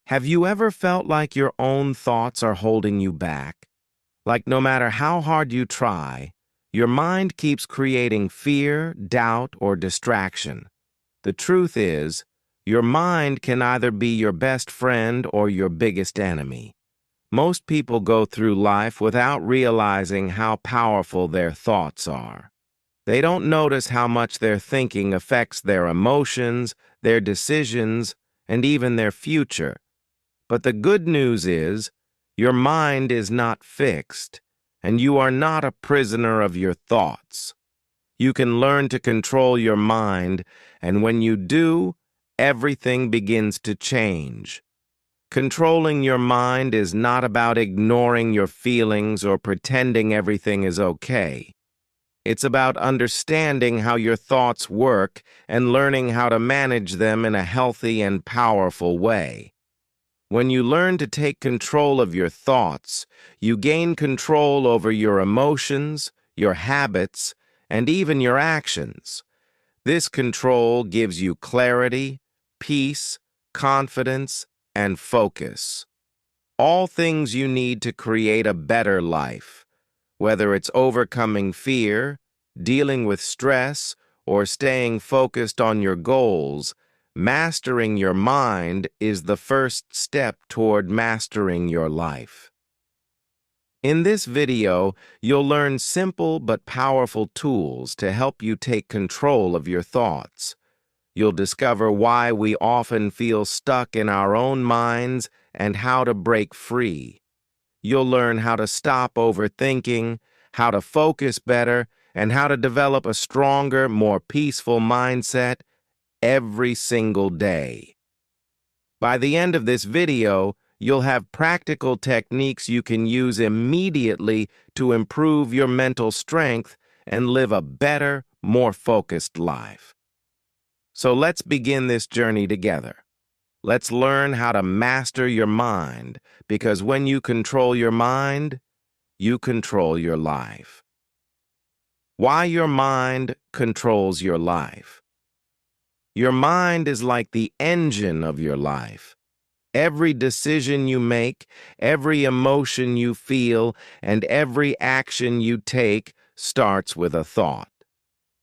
Have you ever felt like your own thoughts are holding you back? Like no matter how hard you try, your mind keeps creating fear, doubt, or distraction. The truth is, your mind can either be your best friend or your biggest enemy. Most people go through life without realizing how powerful their thoughts are. They don't notice how much their thinking affects their emotions, their decisions, and even their future. But the good news is, your mind is not fixed, and you are not a prisoner of your thoughts. You can learn to control your mind, and when you do, everything begins to change. Controlling your mind is not about ignoring your feelings or pretending everything is okay. It's about understanding how your thoughts work and learning how to manage them in a healthy and powerful way. When you learn to take control of your thoughts, you gain control over your emotions, your habits, and even your actions. This control gives you clarity, peace, confidence, and focus. All things you need to create a better life, whether it's overcoming fear, dealing with stress, or staying focused on your goals. Mastering your mind is the first step toward mastering your life. In this video, you'll learn simple but powerful tools to help you take control of your thoughts. You'll discover why we often feel stuck in our own minds and how to break free. You'll learn how to stop overthinking, how to focus better, and how to develop a stronger, more peaceful mindset every single day. By the end of this video, you'll have practical techniques you can use immediately to improve your mental strength and live a better, more focused life. So let's begin this journey together. Let's learn how to master your mind, because when you control your mind, you control your life. Why your mind controls your life. Your mind is like the engine of your life. Every decision you make, every emotion you feel, and every action you take starts with a thought.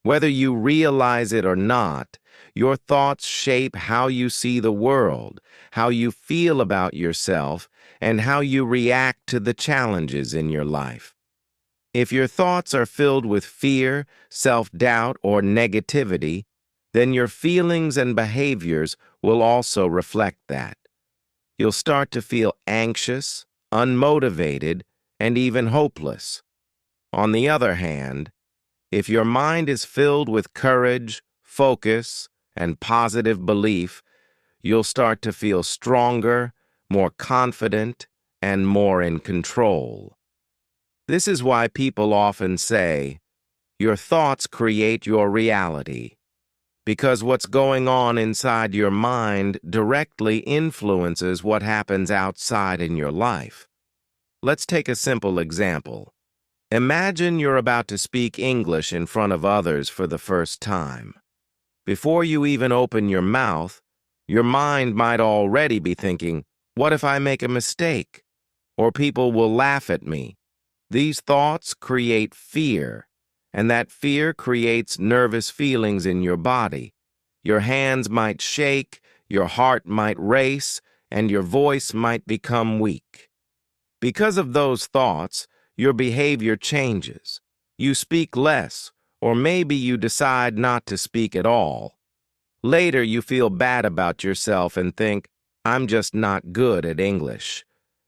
Whether you realize it or not, your thoughts shape how you see the world, how you feel about yourself, and how you react to the challenges in your life. If your thoughts are filled with fear, self-doubt, or negativity, then your feelings and behaviors will also reflect that. You'll start to feel anxious, unmotivated, and even hopeless. On the other hand, if your mind is filled with courage, focus, and positive belief, you'll start to feel stronger, more confident, and more in control. This is why people often say, your thoughts create your reality, because what's going on inside your mind directly influences what happens outside in your life. Let's take a simple example. Imagine you're about to speak English in front of others for the first time. Before you even open your mouth, your mind might already be thinking, what if I make a mistake? Or people will laugh at me. These thoughts create fear, and that fear creates nervous feelings in your body. Your hands might shake, your heart might race, and your voice might become weak. Because of those thoughts, your behavior changes. You speak less, or maybe you decide not to speak at all. Later, you feel bad about yourself and think, I'm just not good at English.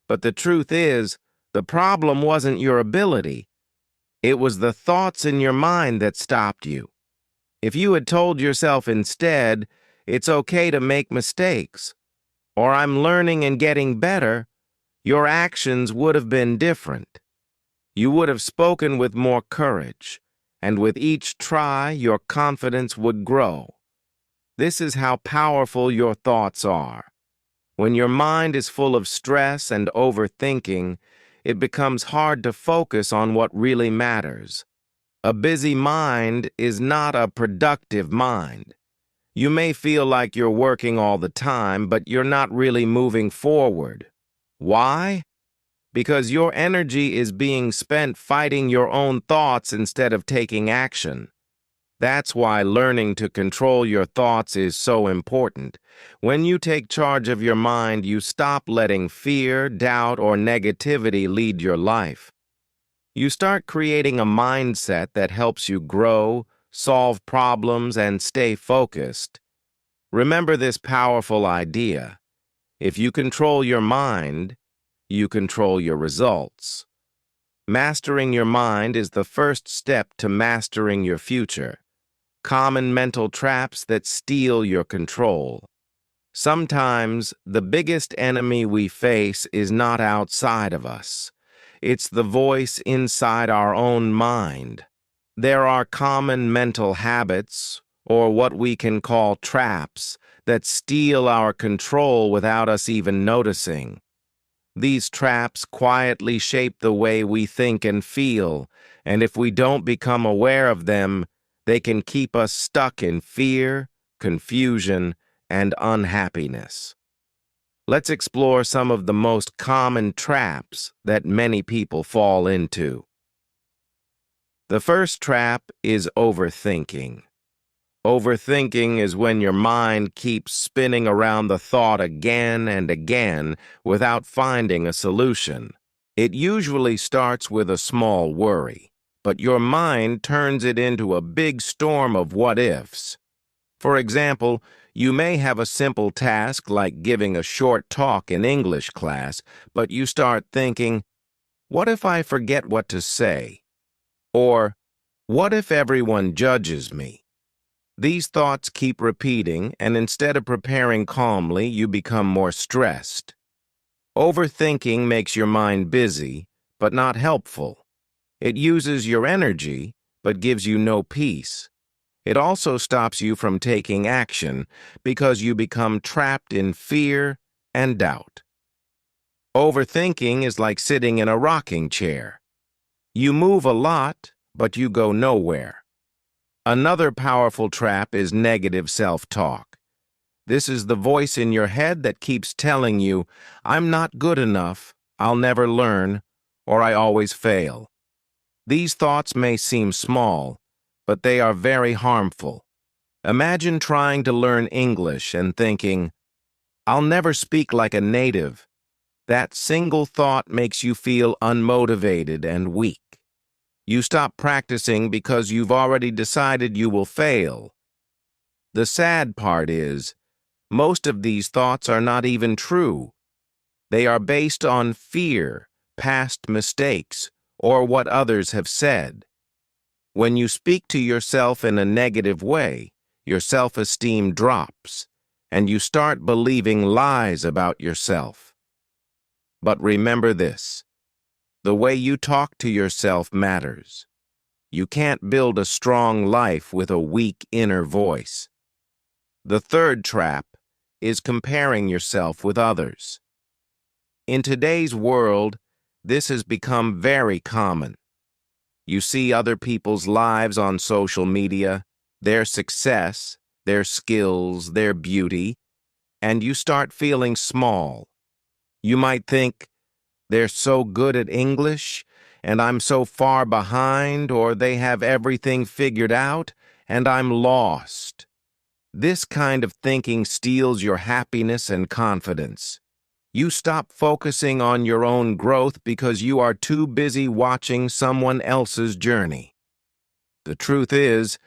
But the truth is, the problem wasn't your ability. It was the thoughts in your mind that stopped you. If you had told yourself instead, it's okay to make mistakes, or I'm learning and getting better, your actions would have been different. You would have spoken with more courage, and with each try, your confidence would grow. This is how powerful your thoughts are. When your mind is full of stress and overthinking, it becomes hard to focus on what really matters. A busy mind is not a productive mind. You may feel like you're working all the time, but you're not really moving forward. Why? Because your energy is being spent fighting your own thoughts instead of taking action. That's why learning to control your thoughts is so important. When you take charge of your mind, you stop letting fear, doubt, or negativity lead your life. You start creating a mindset that helps you grow, solve problems, and stay focused. Remember this powerful idea. If you control your mind, you control your results. Mastering your mind is the first step to mastering your future. Common mental traps that steal your control. Sometimes the biggest enemy we face is not outside of us. It's the voice inside our own mind. There are common mental habits, or what we can call traps, that steal our control without us even noticing. These traps quietly shape the way we think and feel, and if we don't become aware of them, they can keep us stuck in fear, confusion, and unhappiness. Let's explore some of the most common traps that many people fall into. The first trap is overthinking. Overthinking is when your mind keeps spinning around the thought again and again without finding a solution. It usually starts with a small worry, but your mind turns it into a big storm of what-ifs. For example, you may have a simple task like giving a short talk in English class, but you start thinking, what if I forget what to say? Or, what if everyone judges me? These thoughts keep repeating, and instead of preparing calmly, you become more stressed. Overthinking makes your mind busy, but not helpful. It uses your energy, but gives you no peace. It also stops you from taking action because you become trapped in fear and doubt. Overthinking is like sitting in a rocking chair. You move a lot, but you go nowhere. Another powerful trap is negative self-talk. This is the voice in your head that keeps telling you, I'm not good enough, I'll never learn, or I always fail. These thoughts may seem small, but they are very harmful. Imagine trying to learn English and thinking, I'll never speak like a native. That single thought makes you feel unmotivated and weak. You stop practicing because you've already decided you will fail. The sad part is, most of these thoughts are not even true. They are based on fear, past mistakes, or what others have said. When you speak to yourself in a negative way, your self-esteem drops, and you start believing lies about yourself. But remember this. The way you talk to yourself matters. You can't build a strong life with a weak inner voice. The third trap is comparing yourself with others. In today's world, this has become very common. You see other people's lives on social media, their success, their skills, their beauty, and you start feeling small. You might think, they're so good at English, and I'm so far behind, or they have everything figured out, and I'm lost. This kind of thinking steals your happiness and confidence. You stop focusing on your own growth because you are too busy watching someone else's journey. The truth is,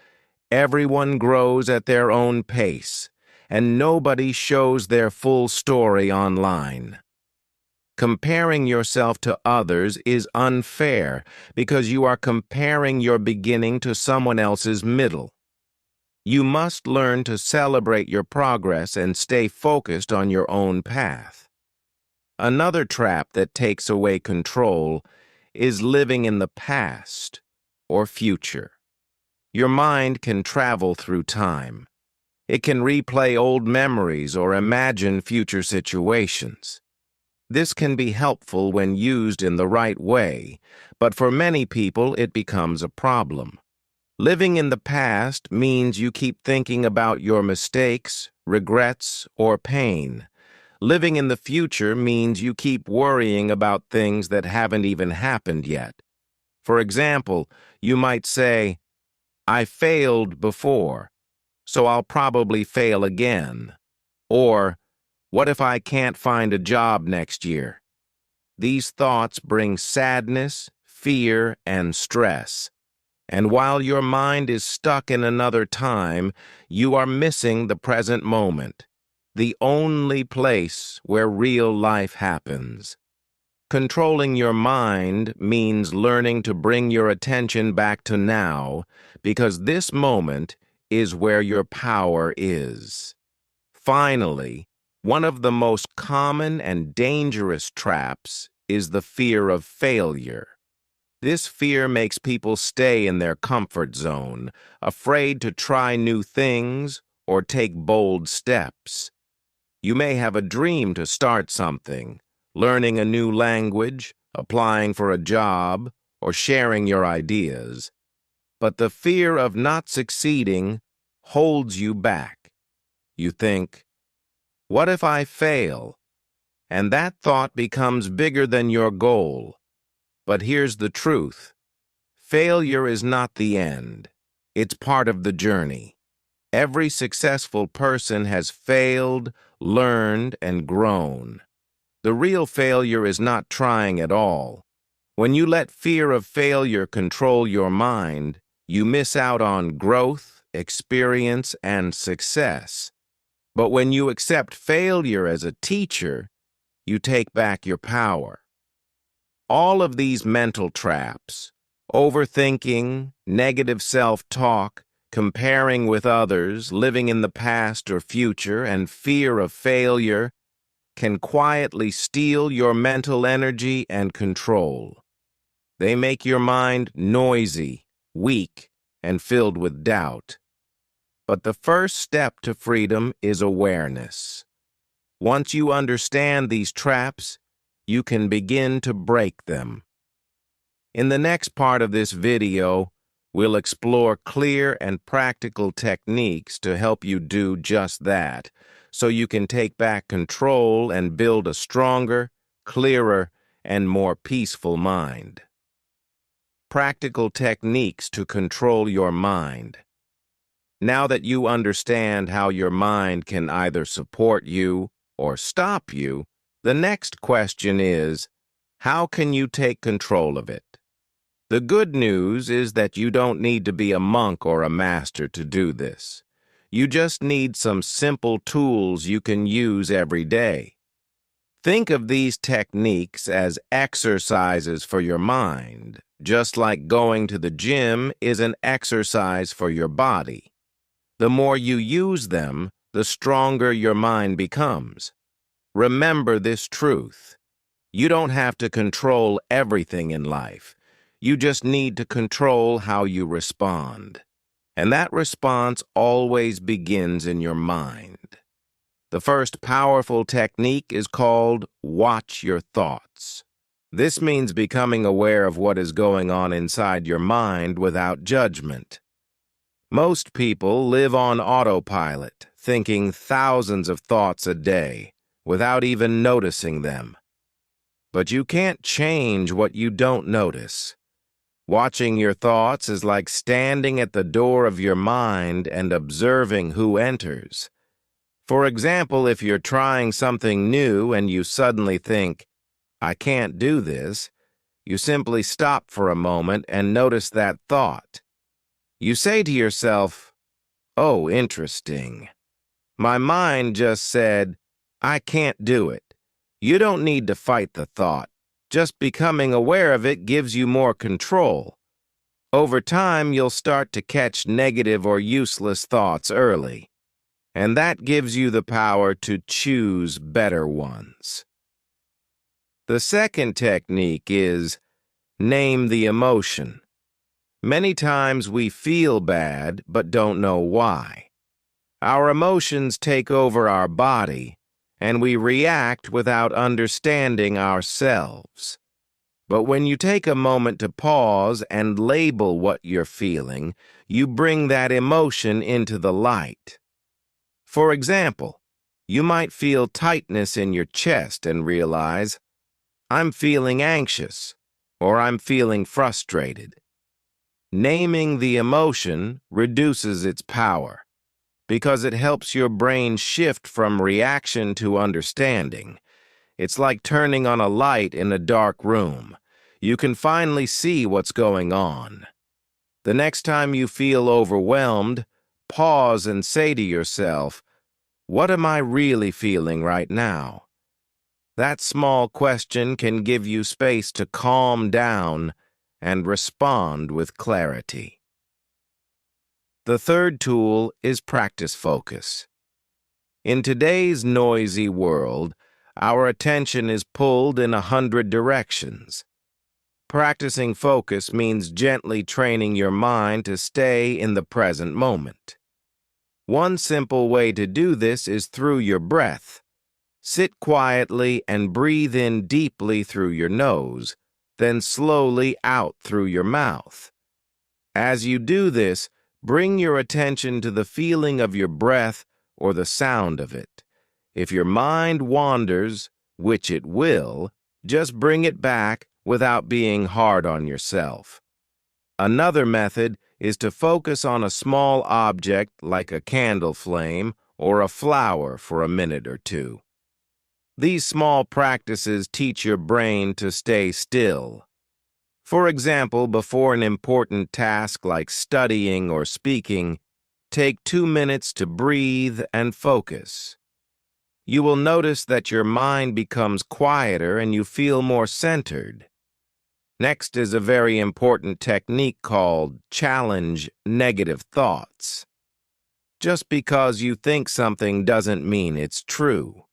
everyone grows at their own pace, and nobody shows their full story online. Comparing yourself to others is unfair because you are comparing your beginning to someone else's middle. You must learn to celebrate your progress and stay focused on your own path. Another trap that takes away control is living in the past or future. Your mind can travel through time. It can replay old memories or imagine future situations. This can be helpful when used in the right way, but for many people it becomes a problem. Living in the past means you keep thinking about your mistakes, regrets, or pain. Living in the future means you keep worrying about things that haven't even happened yet. For example, you might say, I failed before, so I'll probably fail again. Or, what if I can't find a job next year? These thoughts bring sadness, fear, and stress. And while your mind is stuck in another time, you are missing the present moment, the only place where real life happens. Controlling your mind means learning to bring your attention back to now, because this moment is where your power is. Finally, one of the most common and dangerous traps is the fear of failure. This fear makes people stay in their comfort zone, afraid to try new things or take bold steps. You may have a dream to start something, learning a new language, applying for a job, or sharing your ideas. But the fear of not succeeding holds you back. You think, what if I fail? And that thought becomes bigger than your goal. But here's the truth. Failure is not the end. It's part of the journey. Every successful person has failed, learned, and grown. The real failure is not trying at all. When you let fear of failure control your mind, you miss out on growth, experience, and success. But when you accept failure as a teacher, you take back your power. All of these mental traps, overthinking, negative self-talk, comparing with others, living in the past or future, and fear of failure, can quietly steal your mental energy and control. They make your mind noisy, weak, and filled with doubt. But the first step to freedom is awareness. Once you understand these traps, you can begin to break them. In the next part of this video, we'll explore clear and practical techniques to help you do just that, so you can take back control and build a stronger, clearer, and more peaceful mind. Practical techniques to control your mind. Now that you understand how your mind can either support you or stop you, the next question is, how can you take control of it? The good news is that you don't need to be a monk or a master to do this. You just need some simple tools you can use every day. Think of these techniques as exercises for your mind, just like going to the gym is an exercise for your body. The more you use them, the stronger your mind becomes. Remember this truth. You don't have to control everything in life. You just need to control how you respond. And that response always begins in your mind. The first powerful technique is called watch your thoughts. This means becoming aware of what is going on inside your mind without judgment. Most people live on autopilot, thinking thousands of thoughts a day, without even noticing them. But you can't change what you don't notice. Watching your thoughts is like standing at the door of your mind and observing who enters. For example, if you're trying something new and you suddenly think, I can't do this, you simply stop for a moment and notice that thought. You say to yourself, oh, interesting. My mind just said, I can't do it. You don't need to fight the thought. Just becoming aware of it gives you more control. Over time, you'll start to catch negative or useless thoughts early, and that gives you the power to choose better ones. The second technique is name the emotion. Many times we feel bad but don't know why. Our emotions take over our body, and we react without understanding ourselves. But when you take a moment to pause and label what you're feeling, you bring that emotion into the light. For example, you might feel tightness in your chest and realize, I'm feeling anxious, or I'm feeling frustrated. Naming the emotion reduces its power because it helps your brain shift from reaction to understanding. It's like turning on a light in a dark room. You can finally see what's going on. The next time you feel overwhelmed, pause and say to yourself, what am I really feeling right now? That small question can give you space to calm down and respond with clarity. The third tool is practice focus. In today's noisy world, our attention is pulled in 100 directions. Practicing focus means gently training your mind to stay in the present moment. One simple way to do this is through your breath. Sit quietly and breathe in deeply through your nose, then slowly out through your mouth. As you do this, bring your attention to the feeling of your breath or the sound of it. If your mind wanders, which it will, just bring it back without being hard on yourself. Another method is to focus on a small object like a candle flame or a flower for a minute or two. These small practices teach your brain to stay still. For example, before an important task like studying or speaking, take 2 minutes to breathe and focus. You will notice that your mind becomes quieter and you feel more centered. Next is a very important technique called challenge negative thoughts. Just because you think something doesn't mean it's true.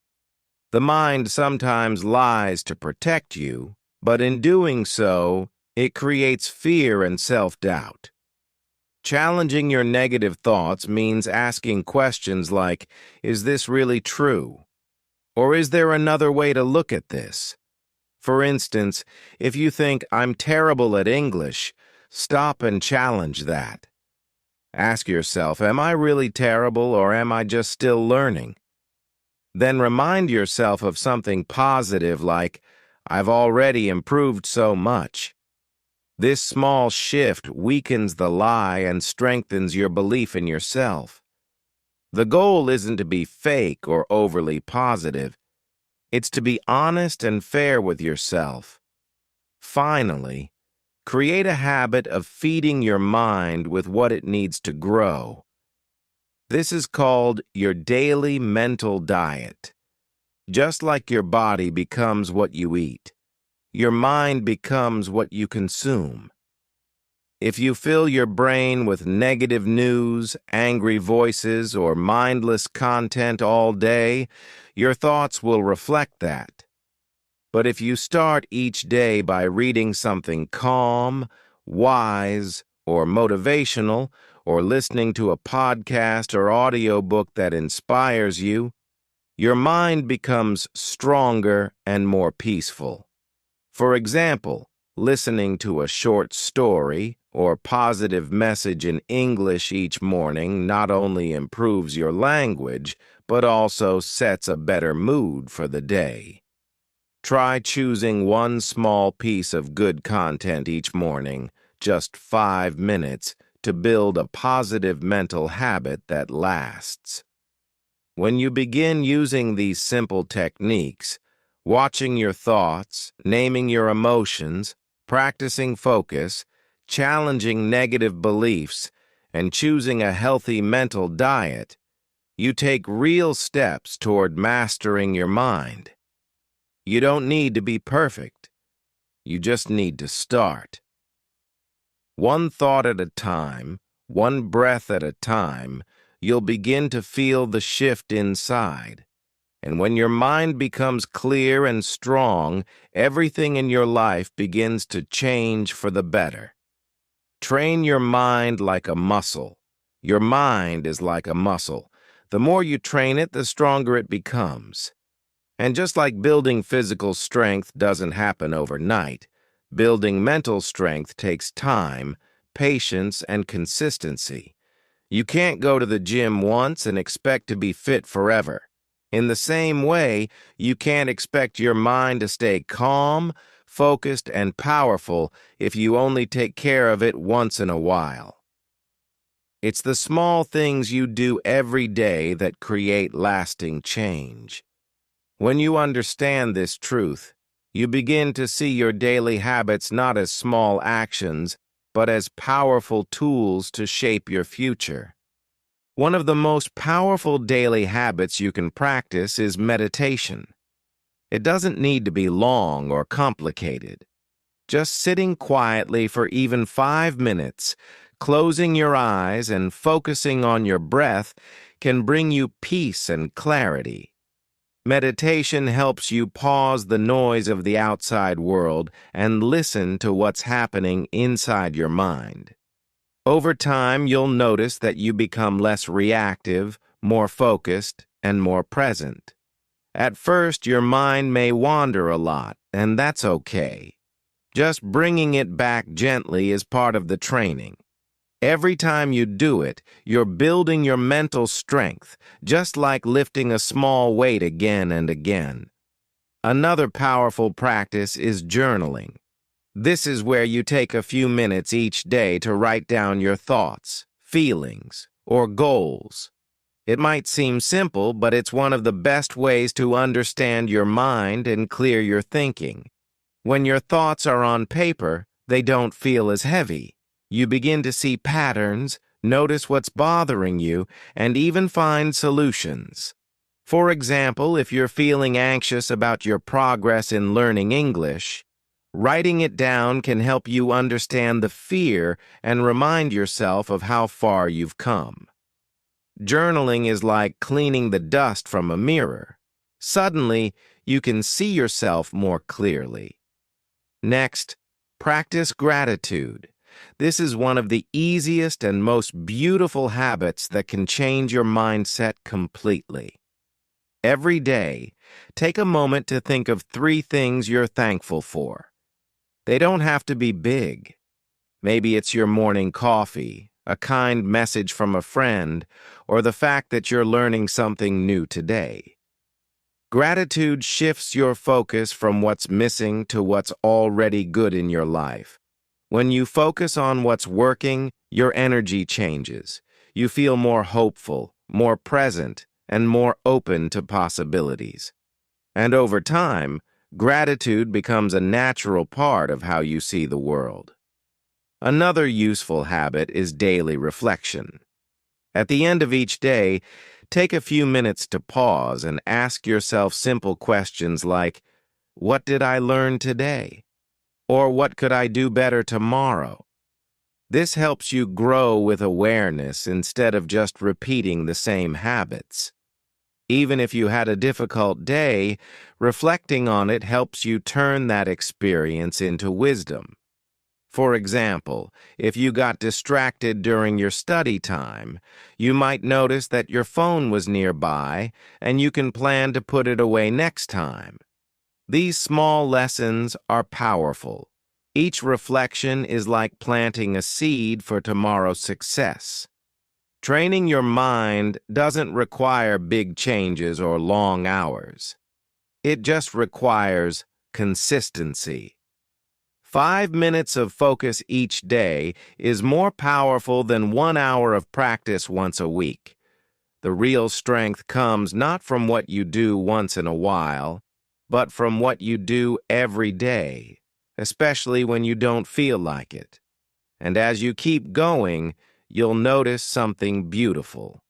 The mind sometimes lies to protect you, but in doing so, it creates fear and self-doubt. Challenging your negative thoughts means asking questions like, is this really true? Or is there another way to look at this? For instance, if you think, I'm terrible at English, stop and challenge that. Ask yourself, am I really terrible or am I just still learning? Then remind yourself of something positive like, I've already improved so much. This small shift weakens the lie and strengthens your belief in yourself. The goal isn't to be fake or overly positive. It's to be honest and fair with yourself. Finally, create a habit of feeding your mind with what it needs to grow. This is called your daily mental diet. Just like your body becomes what you eat, your mind becomes what you consume. If you fill your brain with negative news, angry voices, or mindless content all day, your thoughts will reflect that. But if you start each day by reading something calm, wise, or motivational, or listening to a podcast or audiobook that inspires you, your mind becomes stronger and more peaceful. For example, listening to a short story or positive message in English each morning not only improves your language, but also sets a better mood for the day. Try choosing one small piece of good content each morning, just 5 minutes, to build a positive mental habit that lasts. When you begin using these simple techniques, watching your thoughts, naming your emotions, practicing focus, challenging negative beliefs, and choosing a healthy mental diet, you take real steps toward mastering your mind. You don't need to be perfect. You just need to start. One thought at a time, one breath at a time, you'll begin to feel the shift inside. And when your mind becomes clear and strong, everything in your life begins to change for the better. Train your mind like a muscle. Your mind is like a muscle. The more you train it, the stronger it becomes. And just like building physical strength doesn't happen overnight, Building mental strength takes time, patience, and consistency. You can't go to the gym once and expect to be fit forever. In the same way, you can't expect your mind to stay calm, focused, and powerful if you only take care of it once in a while. It's the small things you do every day that create lasting change. When you understand this truth, you begin to see your daily habits not as small actions, but as powerful tools to shape your future. One of the most powerful daily habits you can practice is meditation. It doesn't need to be long or complicated. Just sitting quietly for even 5 minutes, closing your eyes and focusing on your breath can bring you peace and clarity. Meditation helps you pause the noise of the outside world and listen to what's happening inside your mind. Over time, you'll notice that you become less reactive, more focused, and more present. At first, your mind may wander a lot, and that's okay. Just bringing it back gently is part of the training. Every time you do it, you're building your mental strength, just like lifting a small weight again and again. Another powerful practice is journaling. This is where you take a few minutes each day to write down your thoughts, feelings, or goals. It might seem simple, but it's one of the best ways to understand your mind and clear your thinking. When your thoughts are on paper, they don't feel as heavy. You begin to see patterns, notice what's bothering you, and even find solutions. For example, if you're feeling anxious about your progress in learning English, writing it down can help you understand the fear and remind yourself of how far you've come. Journaling is like cleaning the dust from a mirror. Suddenly, you can see yourself more clearly. Next, practice gratitude. This is one of the easiest and most beautiful habits that can change your mindset completely. Every day, take a moment to think of 3 things you're thankful for. They don't have to be big. Maybe it's your morning coffee, a kind message from a friend, or the fact that you're learning something new today. Gratitude shifts your focus from what's missing to what's already good in your life. When you focus on what's working, your energy changes. You feel more hopeful, more present, and more open to possibilities. And over time, gratitude becomes a natural part of how you see the world. Another useful habit is daily reflection. At the end of each day, take a few minutes to pause and ask yourself simple questions like, what did I learn today? Or what could I do better tomorrow? This helps you grow with awareness instead of just repeating the same habits. Even if you had a difficult day, reflecting on it helps you turn that experience into wisdom. For example, if you got distracted during your study time, you might notice that your phone was nearby and you can plan to put it away next time. These small lessons are powerful. Each reflection is like planting a seed for tomorrow's success. Training your mind doesn't require big changes or long hours. It just requires consistency. 5 minutes of focus each day is more powerful than 1 hour of practice once a week. The real strength comes not from what you do once in a while, but from what you do every day, especially when you don't feel like it. And as you keep going, you'll notice something beautiful.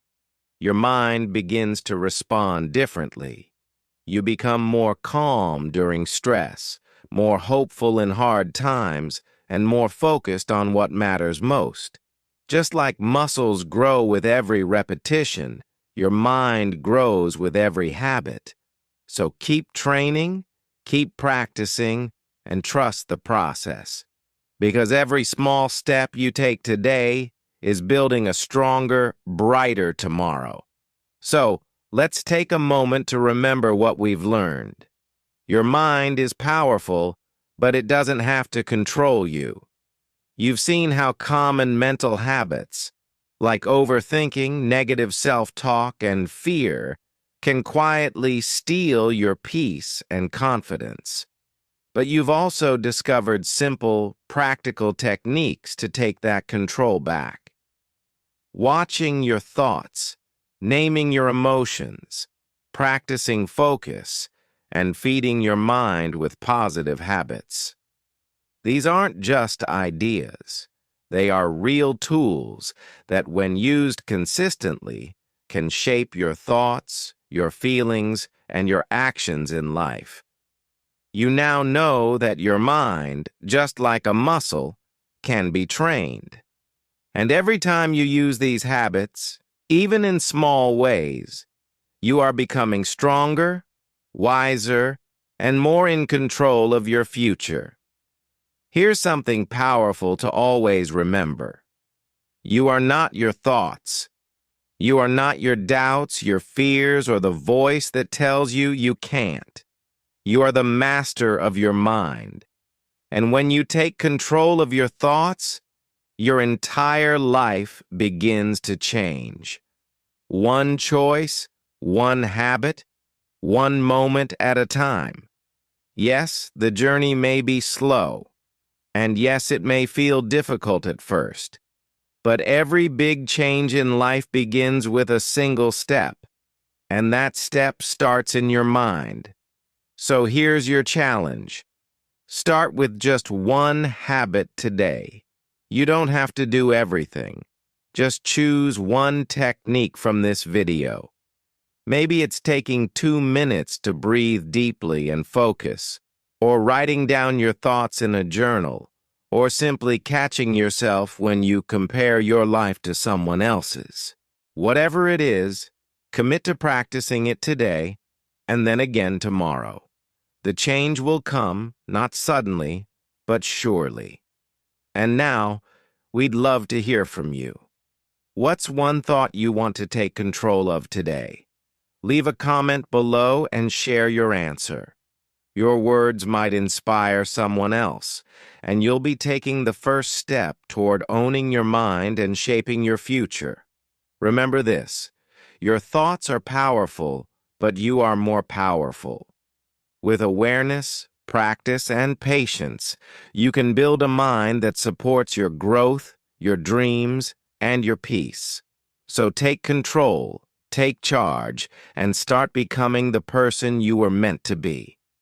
Your mind begins to respond differently. You become more calm during stress, more hopeful in hard times, and more focused on what matters most. Just like muscles grow with every repetition, your mind grows with every habit. So keep training, keep practicing, and trust the process. Because every small step you take today is building a stronger, brighter tomorrow. So, let's take a moment to remember what we've learned. Your mind is powerful, but it doesn't have to control you. You've seen how common mental habits, like overthinking, negative self-talk, and fear, can quietly steal your peace and confidence. But you've also discovered simple, practical techniques to take that control back. Watching your thoughts, naming your emotions, practicing focus, and feeding your mind with positive habits. These aren't just ideas. They are real tools that, when used consistently, can shape your thoughts, your feelings, and your actions in life. You now know that your mind, just like a muscle, can be trained. And every time you use these habits, even in small ways, you are becoming stronger, wiser, and more in control of your future. Here's something powerful to always remember. You are not your thoughts. You are not your doubts, your fears, or the voice that tells you you can't. You are the master of your mind. And when you take control of your thoughts, your entire life begins to change. One choice, one habit, one moment at a time. Yes, the journey may be slow. And yes, it may feel difficult at first, but every big change in life begins with a single step, and that step starts in your mind. So here's your challenge. Start with just one habit today. You don't have to do everything. Just choose one technique from this video. Maybe it's taking 2 minutes to breathe deeply and focus, or writing down your thoughts in a journal, or simply catching yourself when you compare your life to someone else's. Whatever it is, commit to practicing it today, and then again tomorrow. The change will come, not suddenly, but surely. And now, we'd love to hear from you. What's one thought you want to take control of today? Leave a comment below and share your answer. Your words might inspire someone else, and you'll be taking the first step toward owning your mind and shaping your future. Remember this: your thoughts are powerful, but you are more powerful. With awareness, practice, and patience, you can build a mind that supports your growth, your dreams, and your peace. So take control, take charge, and start becoming the person you were meant to be.